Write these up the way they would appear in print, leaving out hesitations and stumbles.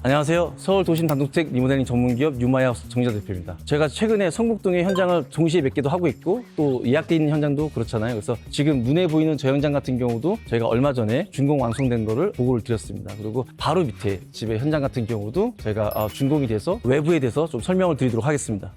안녕하세요. 서울 도심 단독주택 리모델링 전문기업 유마이하우스 정지자 대표입니다. 제가 최근에 성북동의 현장을 동시에 몇 개도 하고 있고 또 예약돼 있는 현장도 그렇잖아요. 그래서 지금 눈에 보이는 저 현장 같은 경우도 저희가 얼마 전에 준공 완성된 거를 보고를 드렸습니다. 그리고 바로 밑에 집의 현장 같은 경우도 저희가 준공이 돼서 외부에 대해서 좀 설명을 드리도록 하겠습니다.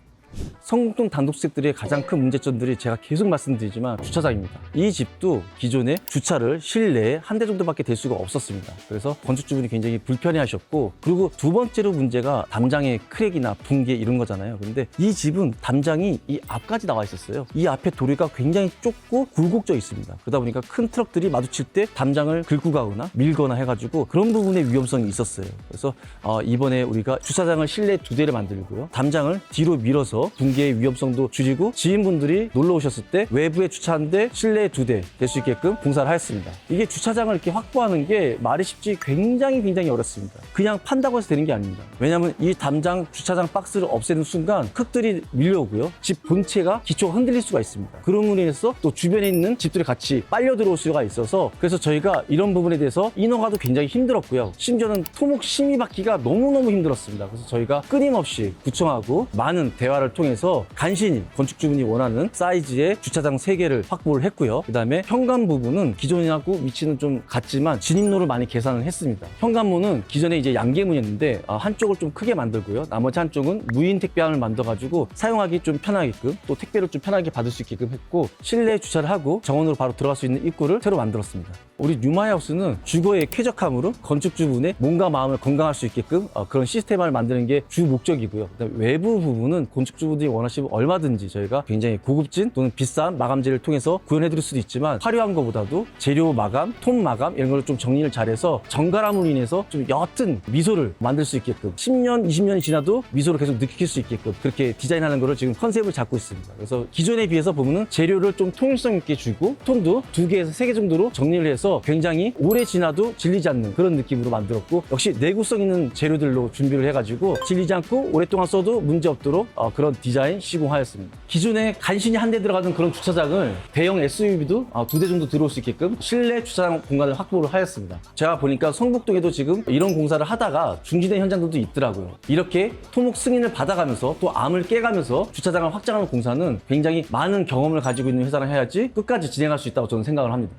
성북동 단독주택들의 가장 큰 문제점들이 제가 계속 말씀드리지만 주차장입니다. 이 집도 기존에 주차를 실내에 한 대 정도밖에 될 수가 없었습니다. 그래서 건축주분이 굉장히 불편해하셨고, 그리고 두 번째로 문제가 담장의 크랙이나 붕괴 이런 거잖아요. 그런데 이 집은 담장이 이 앞까지 나와 있었어요. 이 앞에 도로가 굉장히 좁고 굴곡져 있습니다. 그러다 보니까 큰 트럭들이 마주칠 때 담장을 긁고 가거나 밀거나 해가지고 그런 부분의 위험성이 있었어요. 그래서 이번에 우리가 주차장을 실내 2대를 만들고요, 담장을 뒤로 밀어서 붕괴의 위험성도 줄이고 지인분들이 놀러 오셨을 때 외부에 주차 한 대, 실내에 2대 될 수 있게끔 공사를 하였습니다. 이게 주차장을 이렇게 확보하는 게 말이 쉽지 굉장히 어렵습니다. 그냥 판다고 해서 되는 게 아닙니다. 왜냐하면 이 담장 주차장 박스를 없애는 순간 흙들이 밀려오고요, 집 본체가 기초가 흔들릴 수가 있습니다. 그럼으로 인해서 또 주변에 있는 집들이 같이 빨려 들어올 수가 있어서, 그래서 저희가 이런 부분에 대해서 인허가도 굉장히 힘들었고요, 심지어는 토목 심의 받기가 너무너무 힘들었습니다. 그래서 저희가 끊임없이 구청하고 많은 대화를 통해서 간신히 건축주분이 원하는 사이즈의 주차장 3개를 확보를 했고요. 그 다음에 현관 부분은 기존하고 위치는 좀 같지만 진입로를 많이 계산을 했습니다. 현관문은 기존에 이제 양계문이었는데 한쪽을 좀 크게 만들고요, 나머지 한쪽은 무인 택배함을 만들어가지고 사용하기 좀 편하게끔, 또 택배를 좀 편하게 받을 수 있게끔 했고, 실내에 주차를 하고 정원으로 바로 들어갈 수 있는 입구를 새로 만들었습니다. 우리 유마이하우스는 주거의 쾌적함으로 건축주분의 몸과 마음을 건강할 수 있게끔 그런 시스템을 만드는 게 주 목적이고요. 그다음에 외부 부분은 건축주분들이 원하시면 얼마든지 저희가 굉장히 고급진 또는 비싼 마감재를 통해서 구현해드릴 수도 있지만, 화려한 것보다도 재료 마감, 톤 마감 이런 걸 좀 정리를 잘해서 정갈함으로 인해서 좀 옅은 미소를 만들 수 있게끔, 10년, 20년이 지나도 미소를 계속 느낄 수 있게끔 그렇게 디자인하는 거를 지금 컨셉을 잡고 있습니다. 그래서 기존에 비해서 보면은 재료를 좀 통일성 있게 주고 톤도 2개에서 3개 정도로 정리를 해서 굉장히 오래 지나도 질리지 않는 그런 느낌으로 만들었고, 역시 내구성 있는 재료들로 준비를 해가지고 질리지 않고 오랫동안 써도 문제 없도록 그런 디자인 시공하였습니다. 기존에 간신히 한 대 들어가던 그런 주차장을 대형 SUV도 2대 정도 들어올 수 있게끔 실내 주차장 공간을 확보를 하였습니다. 제가 보니까 성북동에도 지금 이런 공사를 하다가 중지된 현장들도 있더라고요. 이렇게 토목 승인을 받아가면서 또 암을 깨가면서 주차장을 확장하는 공사는 굉장히 많은 경험을 가지고 있는 회사를 해야지 끝까지 진행할 수 있다고 저는 생각을 합니다.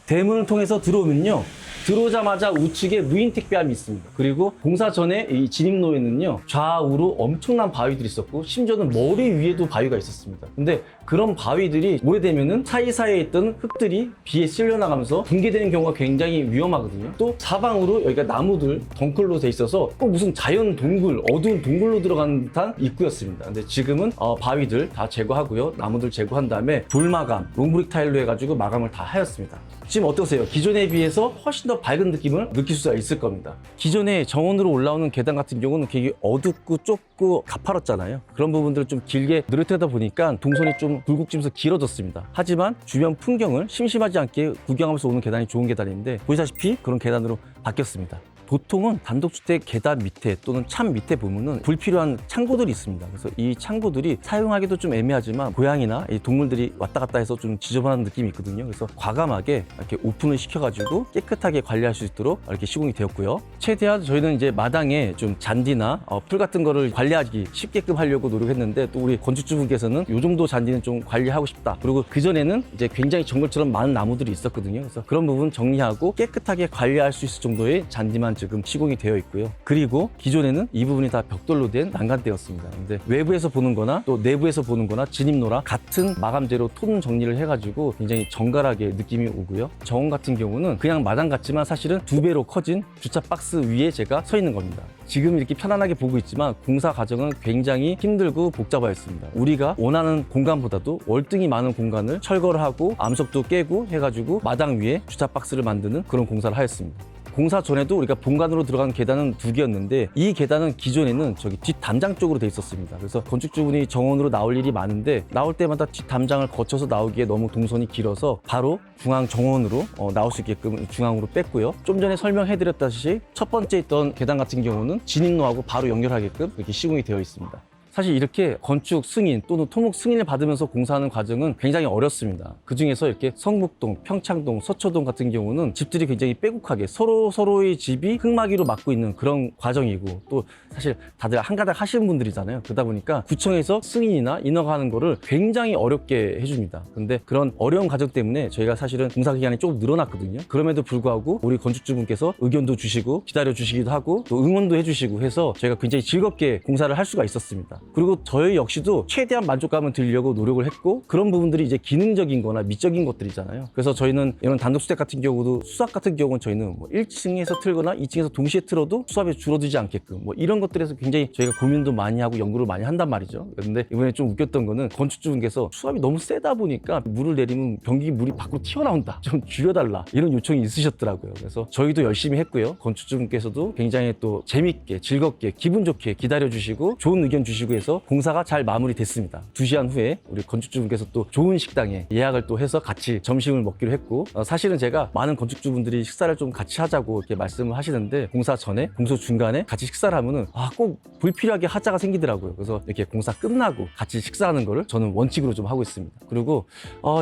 대문을 통해서 들어오면요, 들어오자마자 우측에 무인 택배함이 있습니다. 그리고 공사 전에 이 진입로에는요, 좌우로 엄청난 바위들이 있었고 심지어는 머리 위에도 바위가 있었습니다. 근데 그런 바위들이 오래되면은 사이사이에 있던 흙들이 비에 쓸려나가면서 붕괴되는 경우가 굉장히 위험하거든요. 또 사방으로 여기가 나무들 덩굴로 돼 있어서 꼭 무슨 자연 동굴, 어두운 동굴로 들어가는 듯한 입구였습니다. 근데 지금은 바위들 다 제거하고요, 나무들 제거한 다음에 돌마감, 롱브릭 타일로 해가지고 마감을 다 하였습니다. 지금 어떠세요? 기존에 비해서 훨씬 더 밝은 느낌을 느낄 수가 있을 겁니다. 기존에 정원으로 올라오는 계단 같은 경우는 되게 어둡고 좁고 가파랐잖아요. 그런 부분들을 좀 길게 느릿하다 보니까 동선이 좀 굴곡지면서 길어졌습니다. 하지만 주변 풍경을 심심하지 않게 구경하면서 오는 계단이 좋은 계단인데, 보시다시피 그런 계단으로 바뀌었습니다. 보통은 단독주택 계단 밑에 또는 찬 밑에 보면은 불필요한 창고들이 있습니다. 그래서 이 창고들이 사용하기도 좀 애매하지만 고양이나 이 동물들이 왔다 갔다 해서 좀 지저분한 느낌이 있거든요. 그래서 과감하게 이렇게 오픈을 시켜가지고 깨끗하게 관리할 수 있도록 이렇게 시공이 되었고요. 최대한 저희는 이제 마당에 좀 잔디나 풀 같은 거를 관리하기 쉽게끔 하려고 노력했는데, 또 우리 건축주분께서는 이 정도 잔디는 좀 관리하고 싶다. 그리고 그전에는 이제 굉장히 정글처럼 많은 나무들이 있었거든요. 그래서 그런 부분 정리하고 깨끗하게 관리할 수 있을 정도의 잔디만 지금 시공이 되어 있고요. 그리고 기존에는 이 부분이 다 벽돌로 된 난간대였습니다. 근데 외부에서 보는 거나 또 내부에서 보는 거나 진입로랑 같은 마감재로 톤 정리를 해가지고 굉장히 정갈하게 느낌이 오고요. 정원 같은 경우는 그냥 마당 같지만 사실은 2배로 커진 주차 박스 위에 제가 서 있는 겁니다. 지금 이렇게 편안하게 보고 있지만 공사 과정은 굉장히 힘들고 복잡하였습니다. 우리가 원하는 공간보다도 월등히 많은 공간을 철거를 하고 암석도 깨고 해가지고 마당 위에 주차 박스를 만드는 그런 공사를 하였습니다. 공사 전에도 우리가 본관으로 들어간 계단은 2개였는데, 이 계단은 기존에는 저기 뒷 담장 쪽으로 돼 있었습니다. 그래서 건축주분이 정원으로 나올 일이 많은데 나올 때마다 뒷 담장을 거쳐서 나오기에 너무 동선이 길어서 바로 중앙 정원으로 나올 수 있게끔 중앙으로 뺐고요. 좀 전에 설명해드렸다시피 첫 번째 있던 계단 같은 경우는 진입로하고 바로 연결하게끔 이렇게 시공이 되어 있습니다. 사실 이렇게 건축 승인 또는 토목 승인을 받으면서 공사하는 과정은 굉장히 어렵습니다. 그중에서 이렇게 성북동, 평창동, 서초동 같은 경우는 집들이 굉장히 빼곡하게 서로의 집이 흙막이로 막고 있는 그런 과정이고, 또 사실 다들 한가닥 하시는 분들이잖아요. 그러다 보니까 구청에서 승인이나 인허가하는 거를 굉장히 어렵게 해줍니다. 근데 그런 어려운 과정 때문에 저희가 사실은 공사 기간이 조금 늘어났거든요. 그럼에도 불구하고 우리 건축주분께서 의견도 주시고 기다려 주시기도 하고 또 응원도 해주시고 해서 저희가 굉장히 즐겁게 공사를 할 수가 있었습니다. 그리고 저희 역시도 최대한 만족감을 드리려고 노력을 했고, 그런 부분들이 이제 기능적인 거나 미적인 것들이잖아요. 그래서 저희는 이런 단독주택 같은 경우도 수압 같은 경우는 저희는 뭐 1층에서 틀거나 2층에서 동시에 틀어도 수압이 줄어들지 않게끔 뭐 이런 것들에서 굉장히 저희가 고민도 많이 하고 연구를 많이 한단 말이죠. 근데 이번에 좀 웃겼던 거는 건축주분께서 수압이 너무 세다 보니까 물을 내리면 변기 물이 밖으로 튀어나온다, 좀 줄여달라, 이런 요청이 있으셨더라고요. 그래서 저희도 열심히 했고요. 건축주분께서도 굉장히 또 재밌게 즐겁게 기분 좋게 기다려주시고 좋은 의견 주시고 해서 공사가 잘 마무리됐습니다. 2시간 후에 우리 건축주분께서 또 좋은 식당에 예약을 또 해서 같이 점심을 먹기로 했고, 사실은 제가 많은 건축주분들이 식사를 좀 같이 하자고 이렇게 말씀을 하시는데, 공사 전에 공사 중간에 같이 식사를 하면은 꼭 불필요하게 하자가 생기더라고요. 그래서 이렇게 공사 끝나고 같이 식사하는 거를 저는 원칙으로 좀 하고 있습니다. 그리고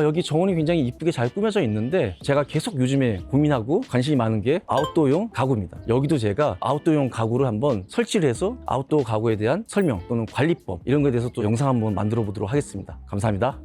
여기 정원이 굉장히 이쁘게 잘 꾸며져 있는데, 제가 계속 요즘에 고민하고 관심이 많은 게 아웃도어용 가구입니다. 여기도 제가 아웃도어용 가구를 한번 설치를 해서 아웃도어 가구에 대한 설명 또는 관리법 이런 거에 대해서 또 영상 한번 만들어 보도록 하겠습니다. 감사합니다.